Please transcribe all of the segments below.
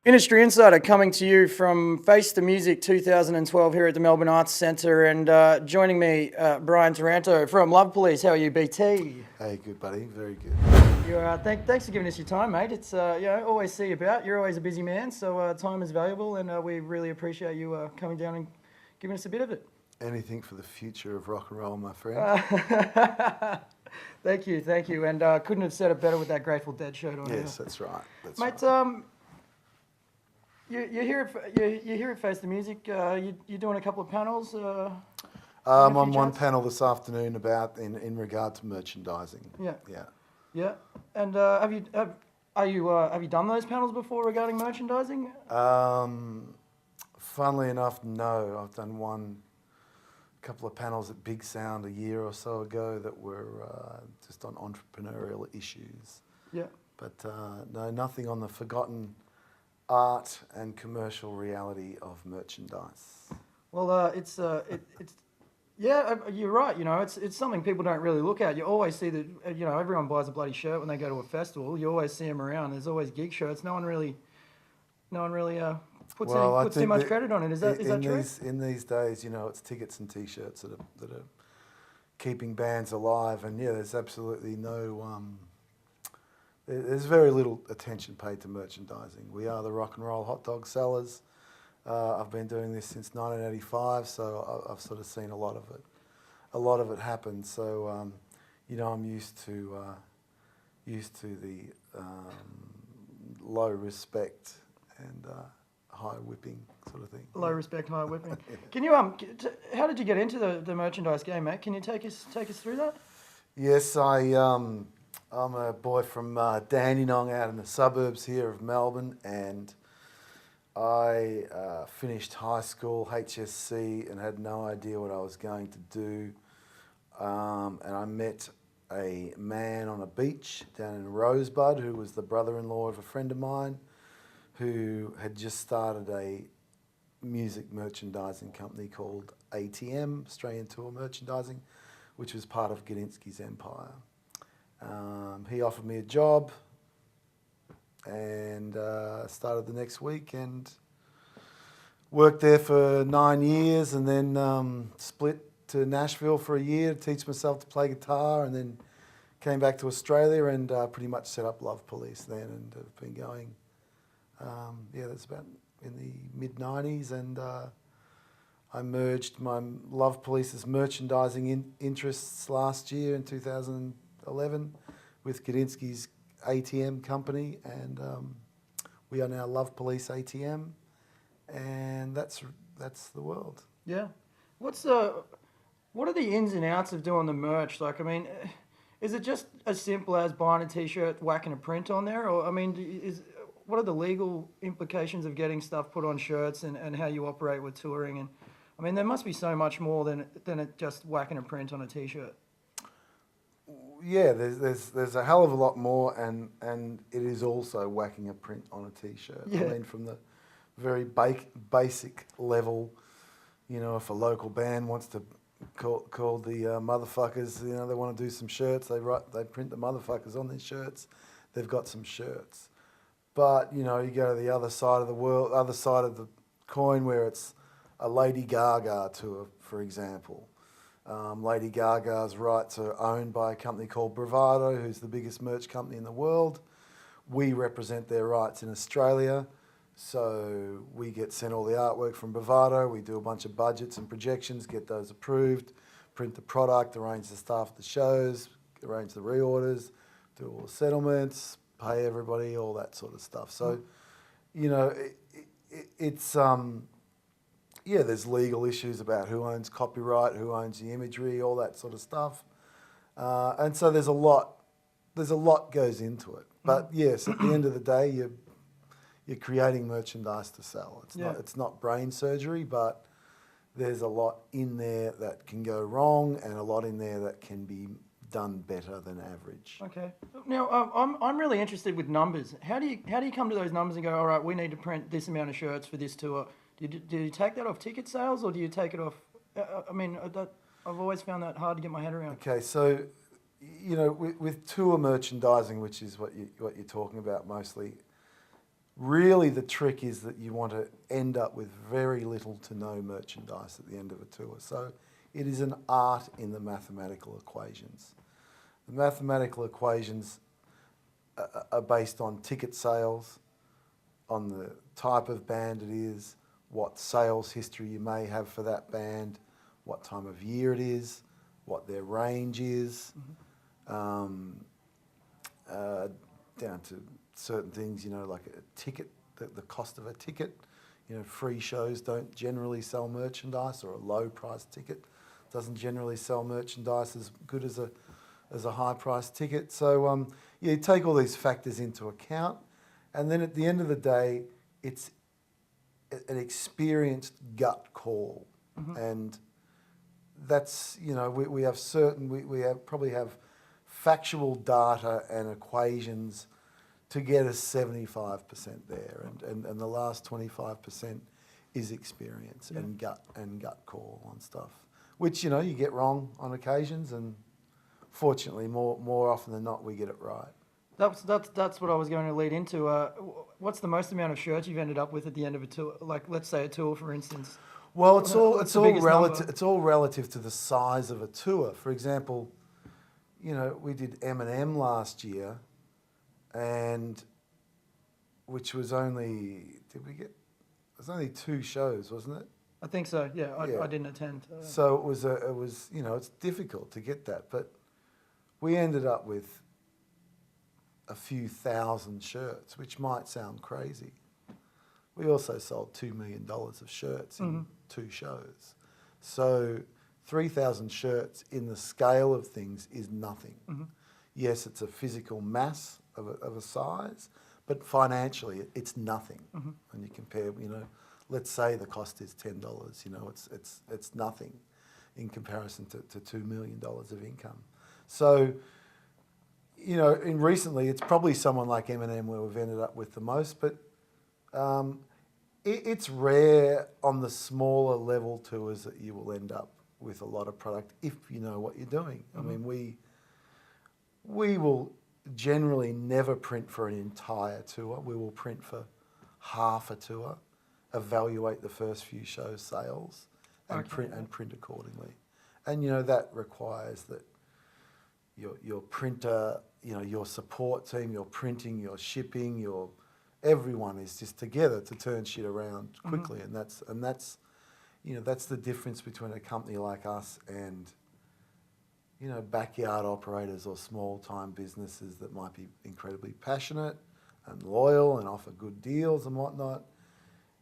Industry Insider coming to you from Face the Music 2012 here at the Melbourne Arts Centre, and joining me, Brian Taranto from Love Police. How are you, BT? Hey, good buddy, very good. Thanks for giving us your time, mate. It's always see you about. You're always a busy man, so time is valuable, and we really appreciate you coming down and giving us a bit of it. Anything for the future of rock and roll, my friend. Thank you, and couldn't have said it better with that Grateful Dead shirt on. Yes, that's right. That's mate. Right. You're here at Face the Music. You're doing a couple of panels. I'm on one panel this afternoon about in regard to merchandising. Yeah. And have you done those panels before regarding merchandising? Funnily enough, no. I've done a couple of panels at Bigsound a year or so ago that were just on entrepreneurial issues. Yeah. But no, nothing on the forgotten art and commercial reality of merchandise. Well, you're right. You know, it's something people don't really look at. You always see that. Everyone buys a bloody shirt when they go to a festival. You always see them around. There's always gig shirts. No one really puts too much credit on it. Is that true? In these days, it's tickets and T-shirts that are keeping bands alive. And yeah, there's absolutely no. There's very little attention paid to merchandising. We are the rock and roll hot dog sellers. I've been doing this since 1985, so I've sort of seen a lot of it happen. So, I'm used to the low respect and high whipping sort of thing. Low respect, high whipping. Can you how did you get into the merchandise game, mate? Can you take us through that? Yes, I'm a boy from Dandenong out in the suburbs here of Melbourne, and I finished high school, HSC, and had no idea what I was going to do. And I met a man on a beach down in Rosebud who was the brother-in-law of a friend of mine who had just started a music merchandising company called ATM, Australian Tour Merchandising, which was part of Gudinski's empire. He offered me a job and started the next week and worked there for 9 years, and then split to Nashville for a year to teach myself to play guitar, and then came back to Australia and pretty much set up Love Police then, and have been going, that's about in the mid-90s, and I merged my Love Police's merchandising interests last year in 2011 with Gudinski's ATM company, and we are now Love Police ATM, and that's the world. Yeah. What are the ins and outs of doing the merch? Like, I mean, is it just as simple as buying a T-shirt, whacking a print on there, or I mean, what are the legal implications of getting stuff put on shirts and how you operate with touring? And I mean, there must be so much more than it just whacking a print on a T-shirt. Yeah, there's a hell of a lot more, and it is also whacking a print on a T-shirt. Yeah. I mean, from the very basic level, if a local band wants to call the motherfuckers, they want to do some shirts, they print the motherfuckers on their shirts, they've got some shirts. But, you go to the other side of the coin where it's a Lady Gaga tour, for example. Lady Gaga's rights are owned by a company called Bravado, who's the biggest merch company in the world. We represent their rights in Australia, so we get sent all the artwork from Bravado. We do a bunch of budgets and projections, get those approved, print the product, arrange the staff at the shows, arrange the reorders, do all the settlements, pay everybody, all that sort of stuff. So, there's legal issues about who owns copyright, who owns the imagery, all that sort of stuff. And so there's a lot goes into it. But yes, at the end of the day, you're creating merchandise to sell. It's not brain surgery, but there's a lot in there that can go wrong and a lot in there that can be done better than average. Okay. Now, I'm really interested with numbers. How do you come to those numbers and go, all right, we need to print this amount of shirts for this tour? Do you take that off ticket sales, or do you take it off? I mean, I've always found that hard to get my head around. Okay, so with tour merchandising, which is what you're talking about mostly, really the trick is that you want to end up with very little to no merchandise at the end of a tour. So it is an art in the mathematical equations. The mathematical equations are based on ticket sales, on the type of band it is, what sales history you may have for that band, what time of year it is, what their range is, down to certain things, like a ticket, the cost of a ticket. Free shows don't generally sell merchandise, or a low price ticket doesn't generally sell merchandise as good as a high price ticket. So you take all these factors into account, and then at the end of the day, it's an experienced gut call. And that's, we have probably have factual data and equations to get us 75% there, and the last 25% is experience and gut call on stuff, which you get wrong on occasions, and fortunately more often than not we get it right. That's what I was going to lead into. What's the most amount of shirts you've ended up with at the end of a tour? Like, let's say a tour, for instance. Well, it's all relative. Number? It's all relative to the size of a tour. For example, we did Eminem last year, and which was only it was only 2 shows, wasn't it? I think so. Yeah, I didn't attend. So it was it's difficult to get that, but we ended up with a few thousand shirts, which might sound crazy. We also sold $2 million of shirts in 2 shows. So 3,000 shirts in the scale of things is nothing. Yes, it's a physical mass of a size, but financially it's nothing. When you compare, let's say the cost is $10, it's nothing in comparison to $2 million of income. So, in recently, it's probably someone like Eminem where we've ended up with the most, but it's rare on the smaller level tours that you will end up with a lot of product if you know what you're doing. I mean, we will generally never print for an entire tour. We will print for half a tour, evaluate the first few shows' sales, and print accordingly. And that requires that your printer, your support team, your printing, your shipping, everyone is just together to turn shit around quickly, and that's the difference between a company like us and backyard operators or small time businesses that might be incredibly passionate and loyal and offer good deals and whatnot.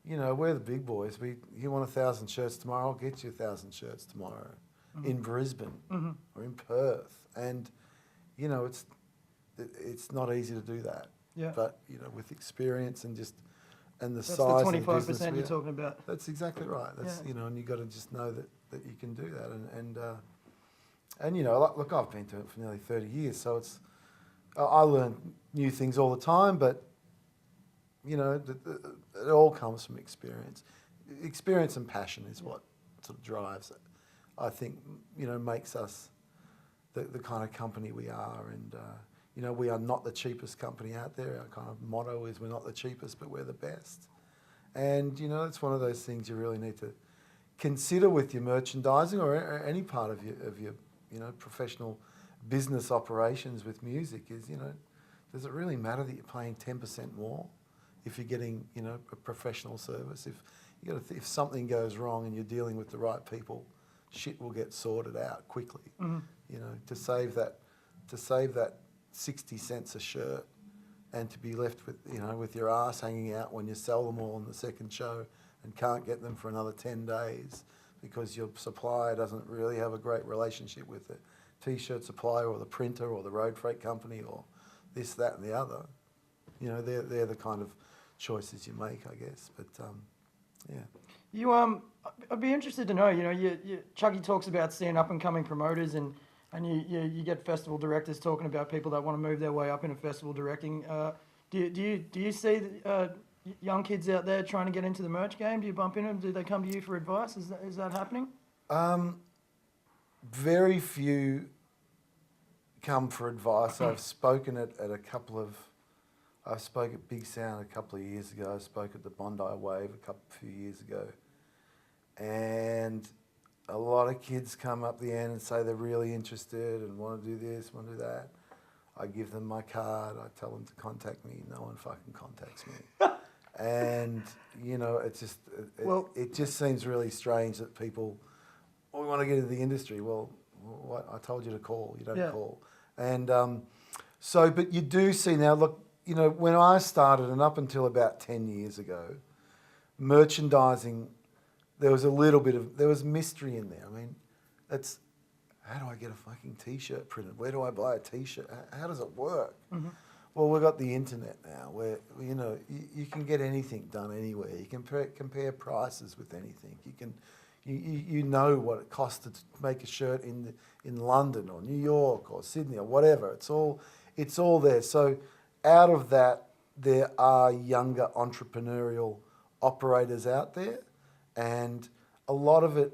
We're the big boys. You want 1,000 shirts tomorrow? I'll get you 1,000 shirts tomorrow in Brisbane or in Perth, and it's not easy to do that. Yeah. But with experience and the size of the business, 25% you're talking about. That's exactly right. That's and you got to just know that you can do that, and look, I've been doing it for nearly 30 years, so I learn new things all the time, but it all comes from experience. Experience and passion is what sort of drives it. I think makes us the kind of company we are, and we are not the cheapest company out there. Our kind of motto is we're not the cheapest, but we're the best. And it's one of those things you really need to consider with your merchandising or any part of your professional business operations with music. Is does it really matter that you're paying 10% more if you're getting a professional service? If something goes wrong and you're dealing with the right people, shit will get sorted out quickly. To save that 60 cents a shirt, and to be left with your ass hanging out when you sell them all on the second show and can't get them for another 10 days because your supplier doesn't really have a great relationship with the T-shirt supplier or the printer or the road freight company or this, that and the other. They're the kind of choices you make, I guess. But I'd be interested to know, Chucky talks about seeing up and coming promoters, and you get festival directors talking about people that want to move their way up into festival directing. Do you see young kids out there trying to get into the merch game? Do you bump into them? Do they come to you for advice? Is that happening? Very few come for advice. I've spoken at a couple of I spoke at Bigsound a couple of years ago. I spoke at the Bondi Wave a few years ago. And a lot of kids come up the end and say they're really interested and want to do this, want to do that. I give them my card. I tell them to contact me. No one fucking contacts me. And, you know, it's just, it just seems really strange that people, we want to get into the industry. Well, what? I told you to call. You don't call. And but you do see now, look, you know, when I started and up until about 10 years ago, merchandising, there was a little bit of, there was mystery in there. I mean, it's, how do I get a fucking T-shirt printed? Where do I buy a T-shirt? How does it work? Mm-hmm. Well, we've got the internet now where, you know, you can get anything done anywhere. You can compare prices with anything. You can, you know what it costs to make a shirt in London or New York or Sydney or whatever. It's all there. So out of that, there are younger entrepreneurial operators out there, and a lot of it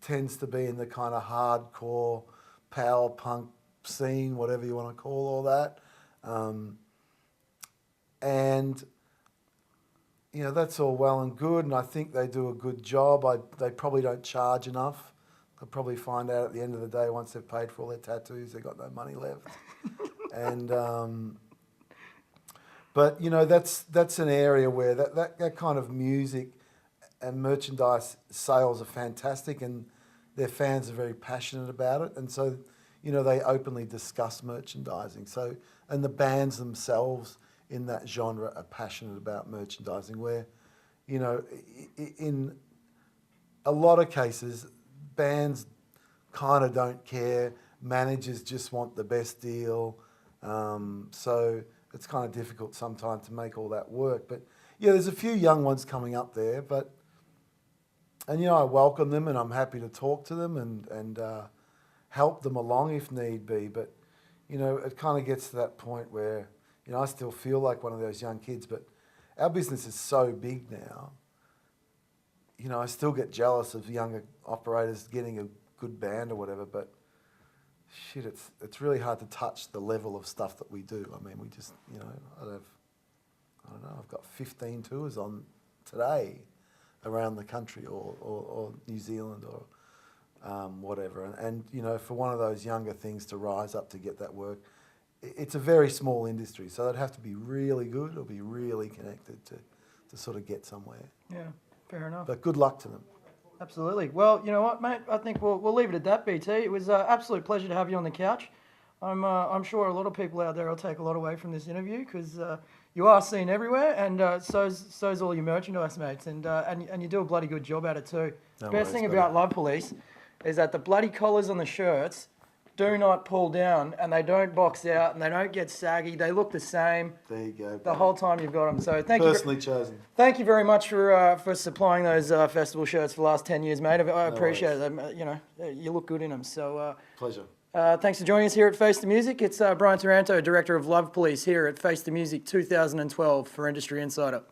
tends to be in the kind of hardcore power punk scene, whatever you want to call all that. And, you know, that's all well and good, and I think they do a good job. They probably don't charge enough. They'll probably find out at the end of the day, once they've paid for all their tattoos, they've got no money left. And, but, you know, that's an area where that kind of music and merchandise sales are fantastic, and their fans are very passionate about it. And so, you know, they openly discuss merchandising. So, and the bands themselves in that genre are passionate about merchandising, where, you know, in a lot of cases, bands kind of don't care. Managers just want the best deal. So it's kind of difficult sometimes to make all that work. But yeah, there's a few young ones coming up there, and you know, I welcome them and I'm happy to talk to them and help them along if need be. But, you know, it kind of gets to that point where, you know, I still feel like one of those young kids, but our business is so big now. You know, I still get jealous of younger operators getting a good band or whatever, but shit, it's really hard to touch the level of stuff that we do. I mean, we just, you know, I don't know, I've got 15 tours on today around the country or New Zealand or whatever. And, you know, for one of those younger things to rise up to get that work, it's a very small industry, so they'd have to be really good or be really connected to sort of get somewhere. Yeah, fair enough. But good luck to them. Absolutely. Well, you know what, mate? I think we'll leave it at that, BT. It was an absolute pleasure to have you on the couch. I'm sure a lot of people out there will take a lot away from this interview, because you are seen everywhere, and so's all your merchandise, mates, and you do a bloody good job at it too. No Best thing about Love Police is that the bloody collars on the shirts do not pull down, and they don't box out, and they don't get saggy. They look the same. There you go. The whole time you've got them. So thank you. Personally chosen. Thank you very much for supplying those festival shirts for the last 10 years, mate. I appreciate it. You know, you look good in them. So pleasure. Thanks for joining us here at Face the Music. It's Brian Taranto, Director of Love Police, here at Face the Music 2012 for Industry Insider.